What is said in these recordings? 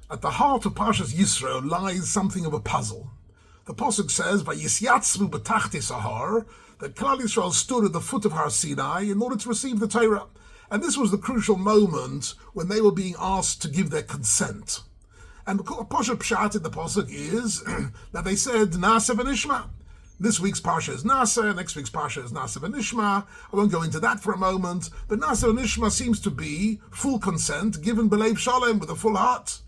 At the heart of Parshas Yitro lies something of a puzzle. The Pasuk says, "Vayisyatzvu b'tachtis hahar," that Klal Yisrael stood at the foot of Har Sinai in order to receive the Torah. And this was the crucial moment when they were being asked to give their consent. And the Pasha Pshat in the Pasuk is that they said, Nasa v'nishma. This week's Parsha is Nasa, next week's Parsha is Nasa v'nishma. I won't go into that for a moment, but Nasa v'nishma seems to be full consent, given b'leiv shalom, with a full heart.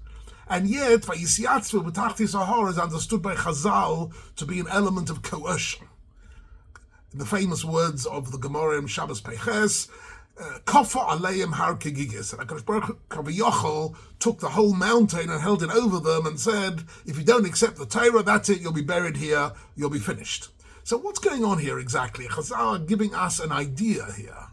And yet, Vayisyatzvu b'tachtis hahar is understood by Chazal to be an element of coercion. In the famous words of the Gemara in Shabbos Peiches, Kofa aleim har kegigis. And HaKadosh Baruch Hu took the whole mountain and held it over them and said, if you don't accept the Torah, that's it, you'll be buried here, you'll be finished. So what's going on here exactly? Chazal are giving us an idea here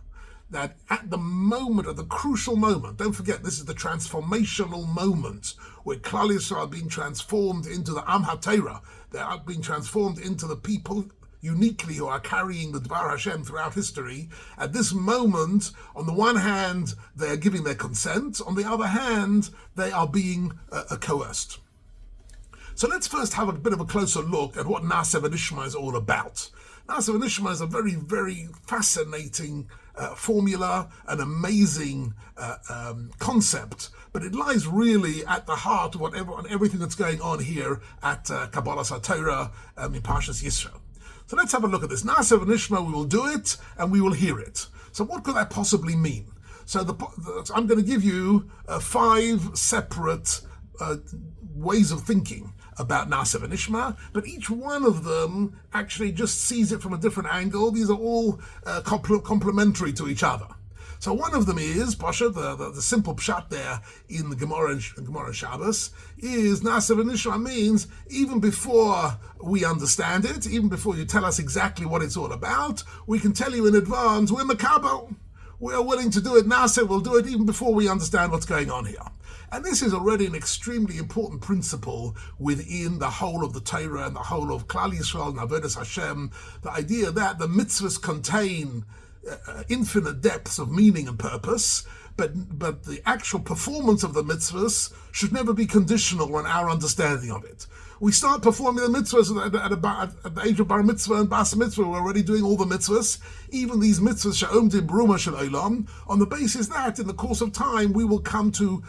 that at the moment, at the crucial moment, don't forget this is the transformational moment where Klal Yisrael are being transformed into the Am HaTorah. They are being transformed into the people uniquely who are carrying the Dvar Hashem throughout history. At this moment, on the one hand, they are giving their consent. On the other hand, they are being coerced. So let's first have a bit of a closer look at what Nasa v'nishma is all about. Nasa v'nishma is a very, very fascinating formula, an amazing concept, but it lies really at the heart of everything that's going on here at Kabbalas HaTorah in Parshas Yisro. So let's have a look at this. Nasa v'nishma, we will do it and we will hear it. So what could that possibly mean? So I'm going to give you 5 separate ways of thinking about Nasa v'nishma, but each one of them actually just sees it from a different angle. These are all complementary to each other. So one of them is, Pasha, the simple pshat there in the Gemara and Shabbos, is Nasa v'nishma means even before we understand it, even before you tell us exactly what it's all about, we can tell you in advance, we're makabel. We are willing to do it, Nasa will do it even before we understand what's going on here. And this is already an extremely important principle within the whole of the Torah and the whole of Klal Yisrael and Avodas Hashem, the idea that the mitzvahs contain infinite depths of meaning and purpose, but the actual performance of the mitzvahs should never be conditional on our understanding of it. We start performing the mitzvahs at the age of bar mitzvah and bas mitzvah. We're already doing all the mitzvahs, even these mitzvahs she'omdim bruma shel olam, on the basis that in the course of time we will come to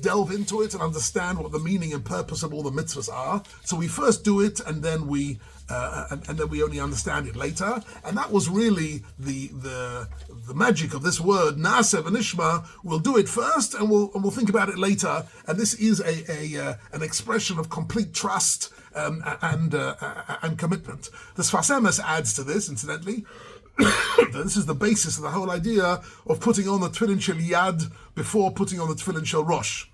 delve into it and understand what the meaning and purpose of all the mitzvahs are. So we first do it, and then we only understand it later. And that was really the magic of this word, Nasa v'nishma. We'll do it first, and we'll think about it later. And this is an expression of complete trust and commitment. The Sfas Emes adds to this, incidentally. This is the basis of the whole idea of putting on the tefillin shel yad before putting on the tefillin shel rosh.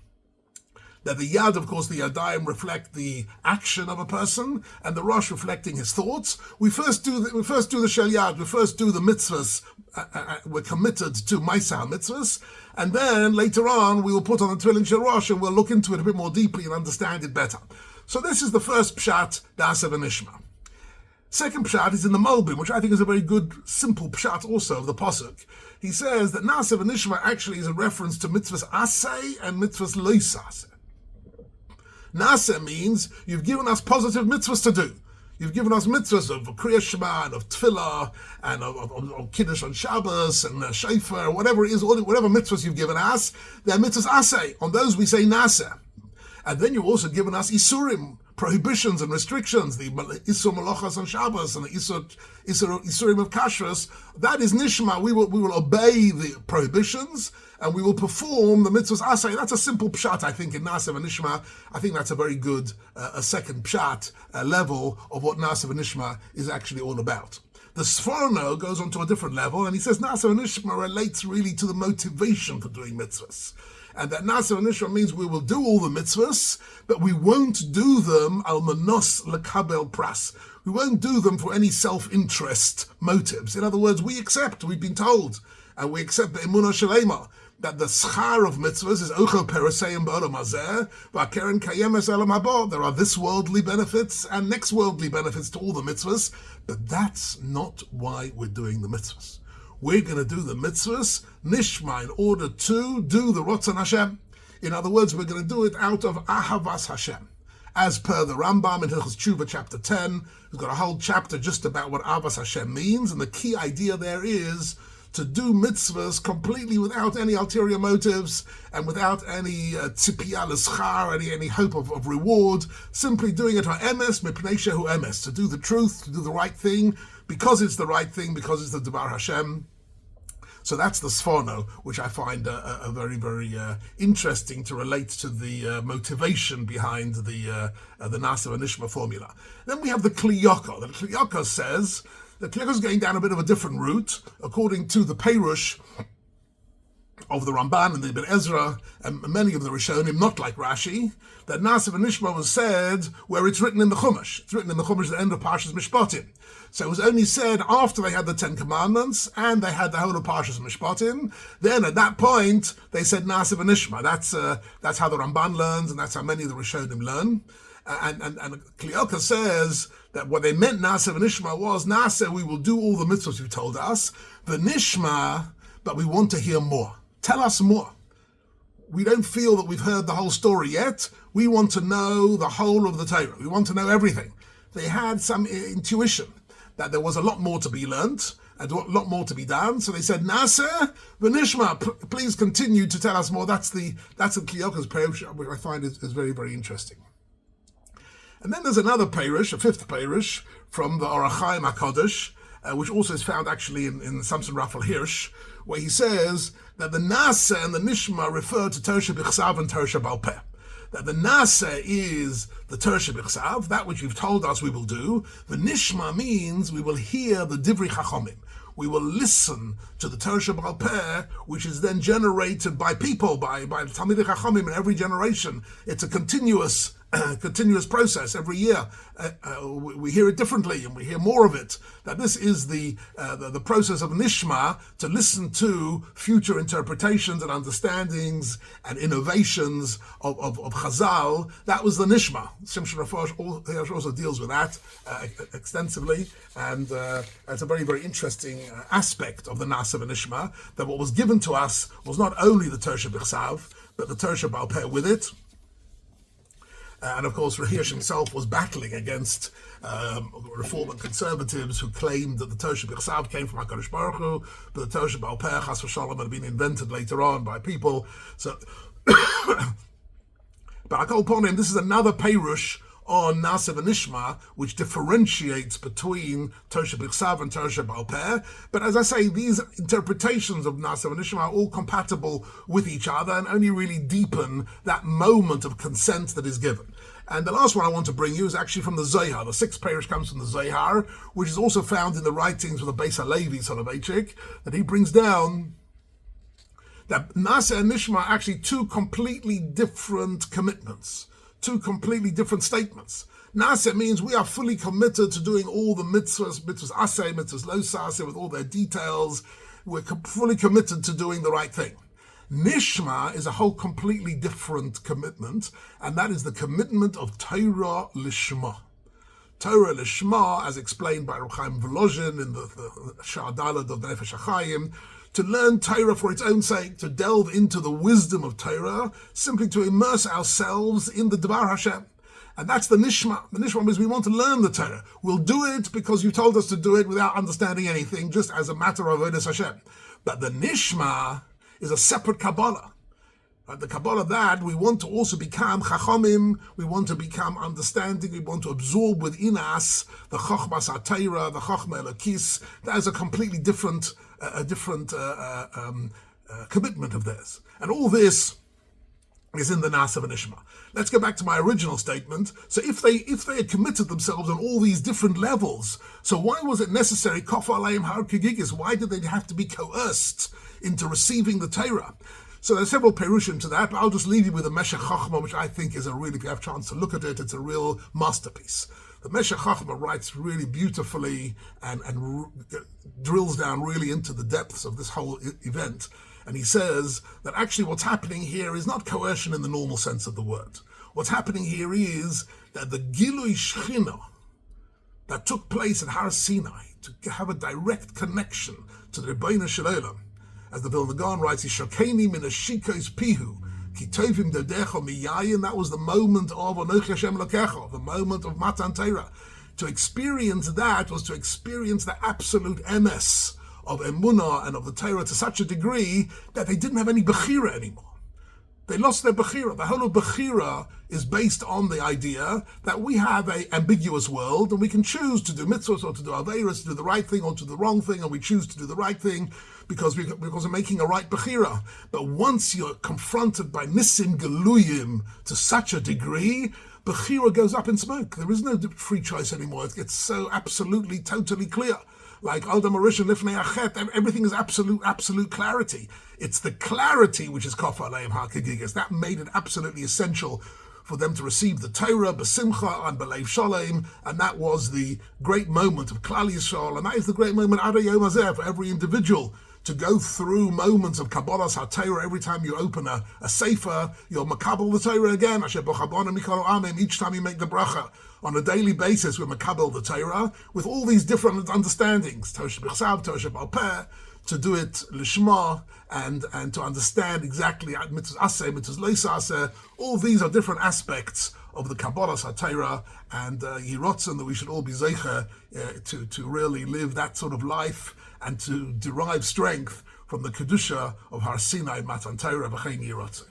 That the yad, of course, the yadayim reflect the action of a person, and the rosh reflecting his thoughts. We first do the shel yad. We first do the mitzvahs. We're committed to Maisa mitzvahs, and then later on we will put on the tefillin shel rosh, and we'll look into it a bit more deeply and understand it better. So this is the first pshat, Nasa v'nishma. Second pshat is in the Malbim, which I think is a very good, simple pshat also of the Pasuk. He says that Nasa v'nishma actually is a reference to mitzvahs aseh and mitzvahs lois aseh. Nasa means you've given us positive mitzvahs to do. You've given us mitzvahs of Kriyas Shema and of Tefillah and of Kiddush on Shabbos and Shofar, whatever it is, whatever mitzvahs you've given us, they're mitzvahs aseh. On those we say Nasa. And then you've also given us Isurim, prohibitions and restrictions, the Isur Malachas on Shabbos and the Isurim of Kashrus. That is Nishma. We will obey the prohibitions and we will perform the mitzvahs asay. That's a simple pshat, I think, in Nasa v'nishma. I think that's a very good a second pshat level of what Nasa v'nishma is actually all about. The Sforno goes on to a different level, and he says Nasa v'nishma relates really to the motivation for doing mitzvahs. And that Nasa v'nishma means we will do all the mitzvahs, but we won't do them al manos lekabel pras. We won't do them for any self-interest motives. In other words, we've been told, and we accept the emunah shalema, that the schar of mitzvahs is ochel pereseim ba'olam hazeh, v'akeren kayemes elam haba. There are this worldly benefits and next worldly benefits to all the mitzvahs, but that's not why we're doing the mitzvahs. We're going to do the mitzvahs, nishma, in order to do the Ratzon Hashem. In other words, we're going to do it out of Ahavas Hashem. As per the Rambam in Hilchos Tshuva chapter 10, who's got a whole chapter just about what Ahavas Hashem means, and the key idea there is to do mitzvahs completely without any ulterior motives and without any tzipiyah l'schar, any hope of reward, simply doing it ha'emes mipnei shehu emes, to do the truth, to do the right thing, because it's the right thing, because it's the Devar Hashem. So that's the Sforno, which I find a very, very interesting to relate to the motivation behind the Nasa V'Nishma formula. Then we have the Kli Yakar. The Kli Yakar says that Kli Yakar is going down a bit of a different route, according to the Perush of the Ramban and the Ibn Ezra, and many of the Rishonim, not like Rashi, that Nasa V'Nishma was said where it's written in the Chumash. It's written in the Chumash at the end of Parshas Mishpatim. So it was only said after they had the Ten Commandments and they had the whole of Parshas Mishpatim. Then at that point, they said Nasa V'Nishma. That's how the Ramban learns, and that's how many of the Rishonim learn. And Kli Yakar says that what they meant Nasa V'Nishma was, Nasa, we will do all the mitzvahs you told us, V'Nishma, but we want to hear more. Tell us more. We don't feel that we've heard the whole story yet. We want to know the whole of the Torah. We want to know everything. They had some intuition that there was a lot more to be learnt and a lot more to be done. So they said, Nasa V'Nishma, please continue to tell us more. That's the Kli Yakar's Perush, which I find is very, very interesting. And then there's another Perush, a fifth Perush, from the Orach Chaim HaKodesh, which also is found actually in Samson Raphael Hirsch, where he says that the Nasa and the Nishma refer to Torah B'Chsav and Torah Ba'al Peh. That the Nasa is the Torah B'Chsav, that which you've told us we will do. The Nishma means we will hear the Divrei Chachomim. We will listen to the Torah B'Al Peh, which is then generated by people, by the Talmidei Chachomim in every generation. It's a continuous process. Every year we hear it differently and we hear more of it. That this is the process of Nishma, to listen to future interpretations and understandings and innovations of Chazal. That was the Nishma. Shimshon Rafash also deals with that extensively, and it's a very, very interesting aspect of the Nasa V'Nishma, that what was given to us was not only the Torah B'Chsav, but the Torah Ba'al Peh with it. And of course, Hirsch himself was battling against Reform and conservatives who claimed that the Torah B'Chsav came from HaKadosh Baruch Hu, but the Torah Ba'al Peh, Chas v'Shalom, had been invented later on by people. So, but I call upon him, this is another Perush on Nasa V'Nishma, which differentiates between Torah B'Chsav and Torah Ba'al Peh. But as I say, these interpretations of Nasa V'Nishma are all compatible with each other and only really deepen that moment of consent that is given. And the last one I want to bring you is actually from the Zohar. The sixth Perush comes from the Zohar, which is also found in the writings of the Beis HaLevi Soloveitchik, that he brings down that Nasa and Nishma are actually two completely different commitments. Two completely different statements. Nasa means we are fully committed to doing all the mitzvahs aseh, mitzvahs lo saseh, with all their details. We're fully committed to doing the right thing. Nishma is a whole completely different commitment, and that is the commitment of Torah Lishma. Torah Lishma, as explained by Reb Chaim Volozhin in the Sha'ar Daled of the Nefesh HaChaim, to learn Torah for its own sake, to delve into the wisdom of Torah, simply to immerse ourselves in the Devar Hashem. And that's the Nishma. The Nishma means we want to learn the Torah. We'll do it because you told us to do it without understanding anything, just as a matter of Avodas Hashem. But the Nishma is a separate Kabbalah. The Kabbalah that we want to also become Chachomim, we want to become understanding, we want to absorb within us the Chochmas HaTorah, the Chochma Elokis. That is a completely different commitment of theirs. And all this is in the Nasa V'Nishma. Let's go back to my original statement. So if they had committed themselves on all these different levels, so why was it necessary, Kof Aleim Har Kegigis? Why did they have to be coerced into receiving the Torah? So there's several perushim to that, but I'll just leave you with the Meshech Chochmah, which I think is if you have a chance to look at it, it's a real masterpiece. The Meshech Chochmah writes really beautifully and drills down really into the depths of this whole event. And he says that actually what's happening here is not coercion in the normal sense of the word. What's happening here is that the Gilui Shechina that took place at Har Sinai, to have a direct connection to the Rebbeinu Shel Olam, as the Vilna Gaon writes, Ishokeni min ashikos pihu, Ki tovim dodecha miyayin, that was the moment of Anochi Hashem Elokecha, the moment of Matan Torah. To experience that was to experience the absolute emes of Emunah and of the Torah to such a degree that they didn't have any Bechira anymore. They lost their Bechira. The whole of Bechira is based on the idea that we have an ambiguous world and we can choose to do mitzvahs or to do averos, to do the right thing or to do the wrong thing, and we choose to do the right thing because we're making a right Bechira. But once you're confronted by Nisim Geluyim to such a degree, Bechira goes up in smoke. There is no free choice anymore. It gets so absolutely, totally clear. Like Adam Arishan Lifnei Achet, everything is absolute clarity. It's the clarity which is Kofa Aleim HaKagigas. That made it absolutely essential for them to receive the Torah, B'Simcha and B'Leiv Sholem, and that was the great moment of Klal Yisrael, and that is the great moment Ada Yom Hazeh for every individual to go through moments of Kabbalas HaTorah. Every time you open a sefer, you'll makabel the Torah again. Asher b'chabona mikol amim. Each time you make the bracha on a daily basis, we're makabel the Torah with all these different understandings. Tosha b'chsav, Tosha b'alpeh, to do it lishma and to understand exactly mitzvahs aseh, mitzvahs leisa aseh. All these are different aspects of the Kabbalas HaTorah, and Yirotzen, that we should all be zeicher to really live that sort of life and to derive strength from the Kedusha of Har Sinai Matan Torah B'chein Yirotzen.